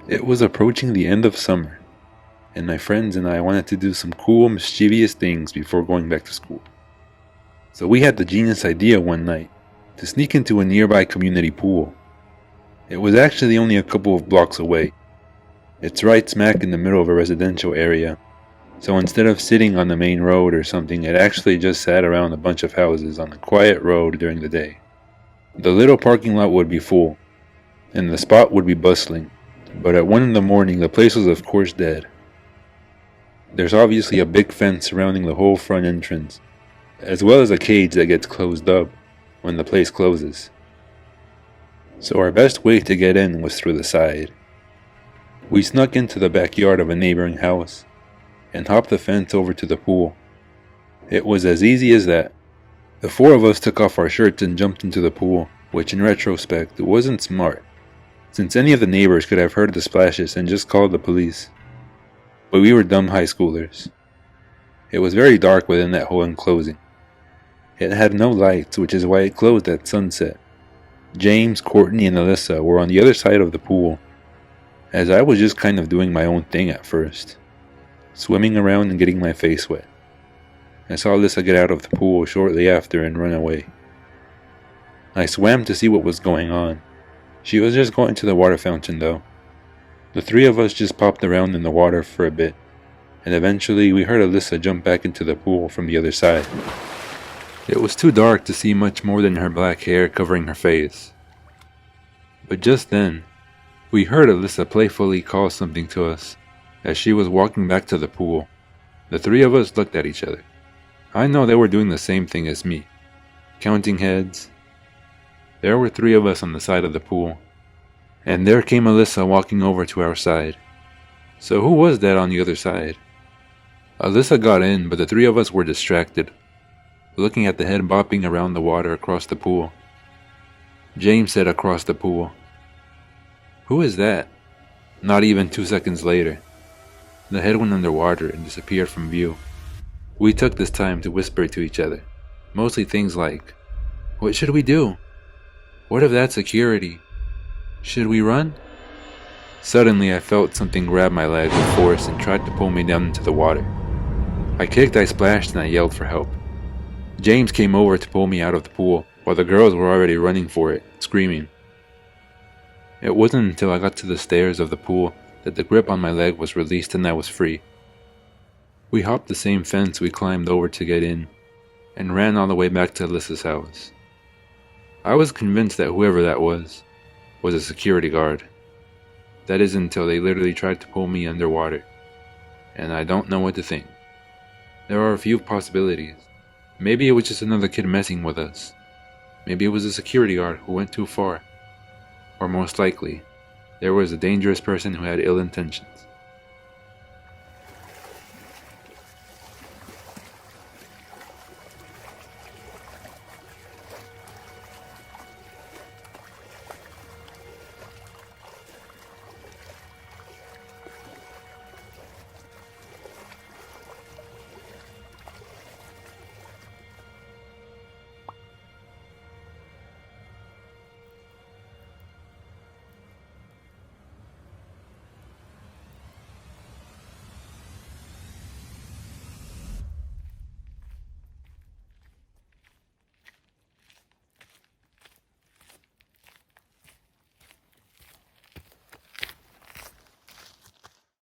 It was approaching the end of summer, and my friends and I wanted to do some cool, mischievous things before going back to school. So we had the genius idea one night to sneak into a nearby community pool. It was actually only a couple of blocks away. It's right smack in the middle of a residential area, so instead of sitting on the main road or something, it actually just sat around a bunch of houses on a quiet road during the day. The little parking lot would be full, and the spot would be bustling, but at 1 in the morning the place was of course dead. There's obviously a big fence surrounding the whole front entrance, as well as a cage that gets closed up when the place closes. So our best way to get in was through the side. We snuck into the backyard of a neighboring house and hopped the fence over to the pool. It was as easy as that. The four of us took off our shirts and jumped into the pool, which in retrospect wasn't smart, since any of the neighbors could have heard the splashes and just called the police. But we were dumb high schoolers. It was very dark within that whole enclosing. It had no lights, which is why it closed at sunset. James, Courtney, and Alyssa were on the other side of the pool, as I was just kind of doing my own thing at first, swimming around and getting my face wet. I saw Alyssa get out of the pool shortly after and run away. I swam to see what was going on. She was just going to the water fountain though. The three of us just popped around in the water for a bit, and eventually we heard Alyssa jump back into the pool from the other side. It was too dark to see much more than her black hair covering her face. But just then, we heard Alyssa playfully call something to us as she was walking back to the pool. The three of us looked at each other. I know they were doing the same thing as me, counting heads. There were three of us on the side of the pool, and there came Alyssa walking over to our side. So who was that on the other side? Alyssa got in, but the three of us were distracted, looking at the head bopping around the water across the pool. James said across the pool, "Who is that?" Not even 2 seconds later, the head went underwater and disappeared from view. We took this time to whisper to each other, mostly things like, "What should we do? What if that's security? Should we run?" Suddenly I felt something grab my leg with force and tried to pull me down into the water. I kicked, I splashed, and I yelled for help. James came over to pull me out of the pool, while the girls were already running for it, screaming. It wasn't until I got to the stairs of the pool that the grip on my leg was released and I was free. We hopped the same fence we climbed over to get in, and ran all the way back to Alyssa's house. I was convinced that whoever that was a security guard. That is until they literally tried to pull me underwater, and I don't know what to think. There are a few possibilities. Maybe it was just another kid messing with us. Maybe it was a security guard who went too far. Or most likely, there was a dangerous person who had ill intentions.